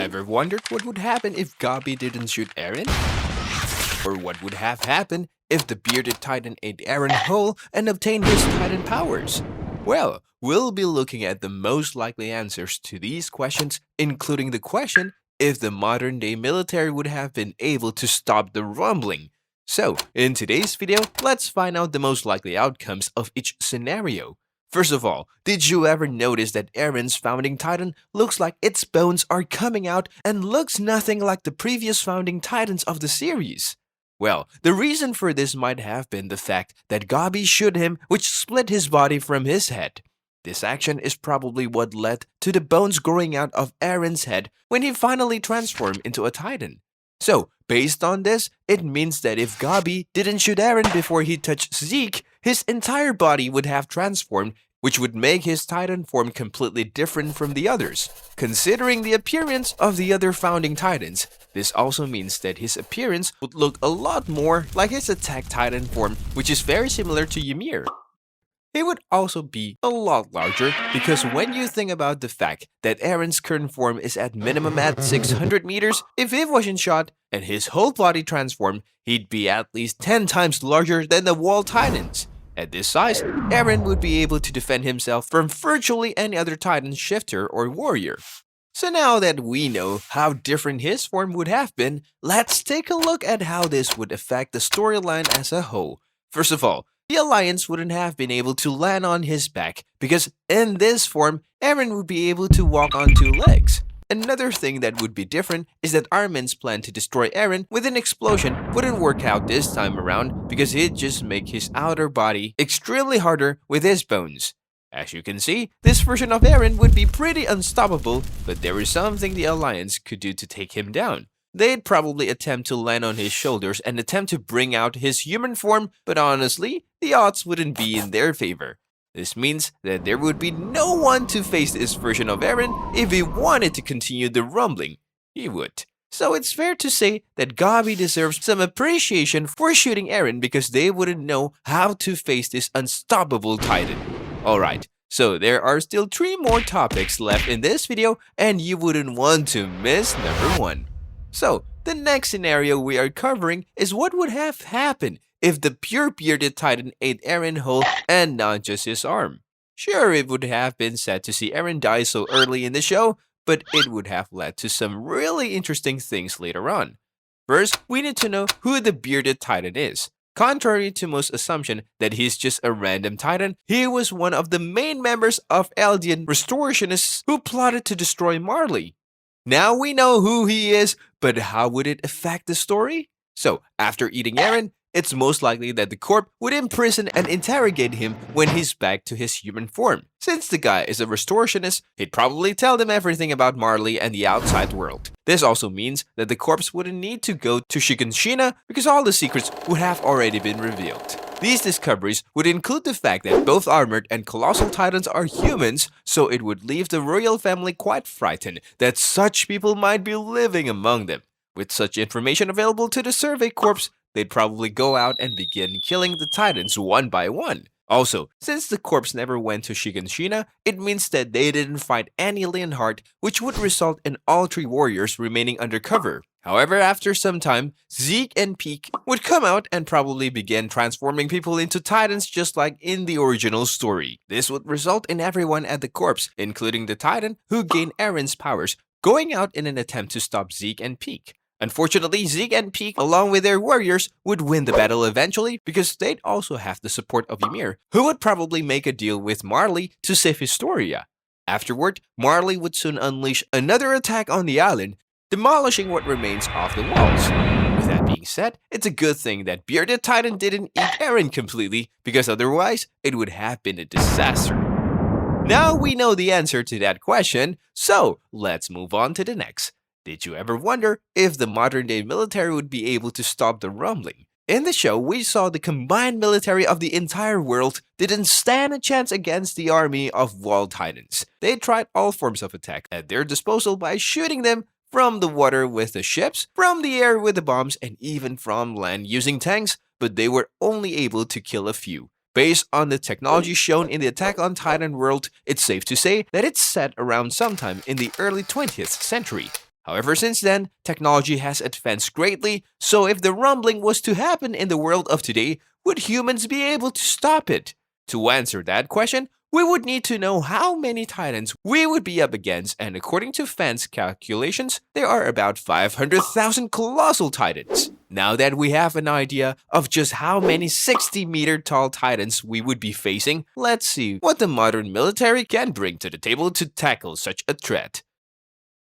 ever wondered what would happen if Gabi didn't shoot Eren? Or what would have happened if the bearded titan ate Eren whole and obtained his titan powers? Well, we'll be looking at the most likely answers to these questions, including the question if the modern-day military would have been able to stop the rumbling. So, in today's video, let's find out the most likely outcomes of each scenario. First of all, did you ever notice that Eren's founding titan looks like its bones are coming out and looks nothing like the previous founding titans of the series? Well, the reason for this might have been the fact that Gabi shot him, which split his body from his head. This action is probably what led to the bones growing out of Eren's head when he finally transformed into a titan. So, based on this, it means that if Gabi didn't shoot Eren before he touched Zeke, his entire body would have transformed, which would make his titan form completely different from the others. Considering the appearance of the other founding titans, this also means that his appearance would look a lot more like his attack titan form, which is very similar to Ymir. He would also be a lot larger because when you think about the fact that Eren's current form is at minimum at 600 meters, if he wasn't shot and his whole body transformed, he'd be at least 10 times larger than the wall titans. At this size, Eren would be able to defend himself from virtually any other titan shifter or warrior. So now that we know how different his form would have been, let's take a look at how this would affect the storyline as a whole. First of all, the Alliance wouldn't have been able to land on his back because in this form, Eren would be able to walk on 2 legs. Another thing that would be different is that Armin's plan to destroy Eren with an explosion wouldn't work out this time around because he'd just make his outer body extremely harder with his bones. As you can see, this version of Eren would be pretty unstoppable, but there is something the Alliance could do to take him down. They'd probably attempt to land on his shoulders and attempt to bring out his human form, but honestly, the odds wouldn't be in their favor. This means that there would be no one to face this version of Eren if he wanted to continue the rumbling. He would. So it's fair to say that Gabi deserves some appreciation for shooting Eren because they wouldn't know how to face this unstoppable titan. Alright, so there are still 3 more topics left in this video and you wouldn't want to miss number 1. So, the next scenario we are covering is what would have happened if the pure bearded titan ate Eren whole and not just his arm. Sure, it would have been sad to see Eren die so early in the show, but it would have led to some really interesting things later on. First, we need to know who the bearded titan is. Contrary to most assumption that he's just a random titan, he was one of the main members of Eldian restorationists who plotted to destroy Marley. Now we know who he is, but how would it affect the story? So, after eating Eren, it's most likely that the corp would imprison and interrogate him when he's back to his human form. Since the guy is a restorationist, he'd probably tell them everything about Marley and the outside world. This also means that the corpse wouldn't need to go to Shiganshina because all the secrets would have already been revealed. These discoveries would include the fact that both armored and colossal titans are humans, so it would leave the royal family quite frightened that such people might be living among them. With such information available to the survey corps, they'd probably go out and begin killing the titans one by one. Also, since the corps never went to Shiganshina, it means that they didn't fight any Leonhardt, which would result in all 3 warriors remaining undercover. However, after some time, Zeke and Peak would come out and probably begin transforming people into titans just like in the original story. This would result in everyone at the corps, including the titan who gained Eren's powers, going out in an attempt to stop Zeke and Peak. Unfortunately, Zeke and Peak, along with their warriors, would win the battle eventually because they'd also have the support of Ymir, who would probably make a deal with Marley to save Historia. Afterward, Marley would soon unleash another attack on the island, demolishing what remains of the walls. With that being said, it's a good thing that Bearded Titan didn't eat Eren completely because otherwise, it would have been a disaster. Now we know the answer to that question, so let's move on to the next. Did you ever wonder if the modern-day military would be able to stop the rumbling? In the show, we saw the combined military of the entire world didn't stand a chance against the army of wall titans. They tried all forms of attack at their disposal by shooting them from the water with the ships, from the air with the bombs, and even from land using tanks, but they were only able to kill a few. Based on the technology shown in the Attack on Titan world, it's safe to say that it's set around sometime in the early 20th century. However, since then, technology has advanced greatly, so if the rumbling was to happen in the world of today, would humans be able to stop it? To answer that question, we would need to know how many titans we would be up against, and according to fans' calculations, there are about 500,000 colossal titans. Now that we have an idea of just how many 60-meter tall titans we would be facing, let's see what the modern military can bring to the table to tackle such a threat.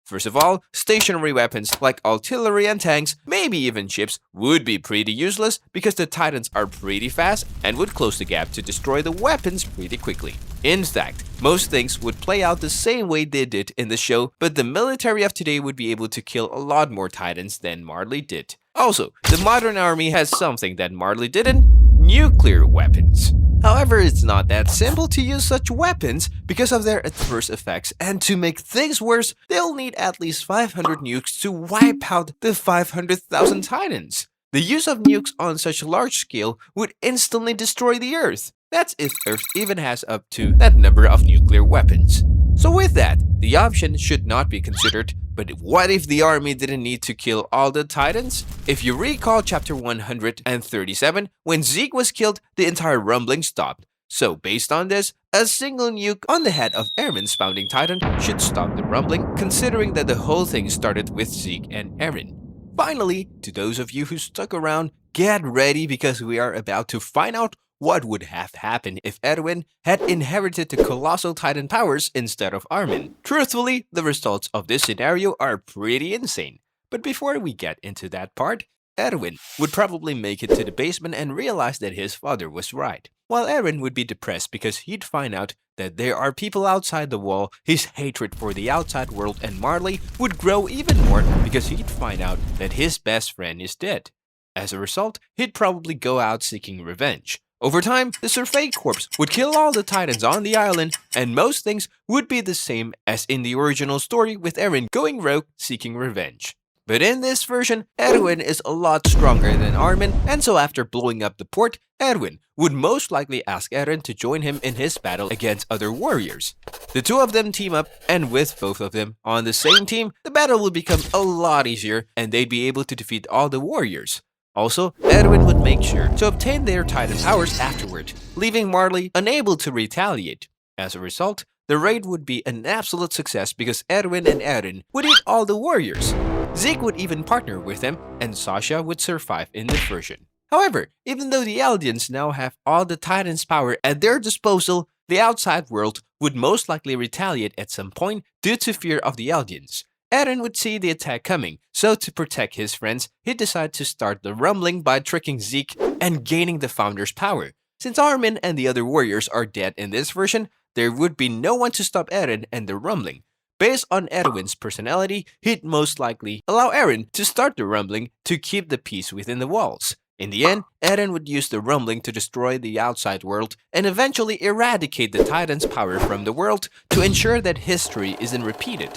First of all, stationary weapons like artillery and tanks, maybe even ships, would be pretty useless because the titans are pretty fast and would close the gap to destroy the weapons pretty quickly. In fact, most things would play out the same way they did in the show, but the military of today would be able to kill a lot more titans than Marley did. Also, the modern army has something that Marley didn't: nuclear weapons. However, it's not that simple to use such weapons because of their adverse effects, and to make things worse, they'll need at least 500 nukes to wipe out the 500,000 titans. The use of nukes on such a large scale would instantly destroy the Earth. That's if Earth even has up to that number of nuclear weapons. So with that, the option should not be considered. But what if the army didn't need to kill all the titans? If you recall chapter 137, when Zeke was killed, the entire rumbling stopped. So based on this, a single nuke on the head of Eren's founding titan should stop the rumbling, considering that the whole thing started with Zeke and Eren. Finally, to those of you who stuck around, get ready because we are about to find out what would have happened if Eren had inherited the colossal titan powers instead of Armin. Truthfully, the results of this scenario are pretty insane. But before we get into that part, Eren would probably make it to the basement and realize that his father was right. While Eren would be depressed because he'd find out that there are people outside the wall, his hatred for the outside world and Marley would grow even more because he'd find out that his best friend is dead. As a result, he'd probably go out seeking revenge. Over time, the Survey Corps would kill all the titans on the island, and most things would be the same as in the original story with Eren going rogue seeking revenge. But in this version, Eren is a lot stronger than Armin, and so after blowing up the port, Eren would most likely ask Eren to join him in his battle against other warriors. The two of them team up, and with both of them on the same team, the battle would become a lot easier, and they'd be able to defeat all the warriors. Also, Eren would make sure to obtain their titan powers afterward, leaving Marley unable to retaliate. As a result, the raid would be an absolute success because Eren and Eren would eat all the warriors. Zeke would even partner with them, and Sasha would survive in this version. However, even though the Eldians now have all the Titans' power at their disposal, the outside world would most likely retaliate at some point due to fear of the Eldians. Eren would see the attack coming, so to protect his friends, he'd decide to start the rumbling by tricking Zeke and gaining the Founder's power. Since Armin and the other warriors are dead in this version, there would be no one to stop Eren and the rumbling. Based on Eren's personality, he'd most likely allow Eren to start the rumbling to keep the peace within the walls. In the end, Eren would use the rumbling to destroy the outside world and eventually eradicate the Titan's power from the world to ensure that history isn't repeated.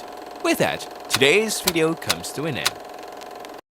With that, today's video comes to an end.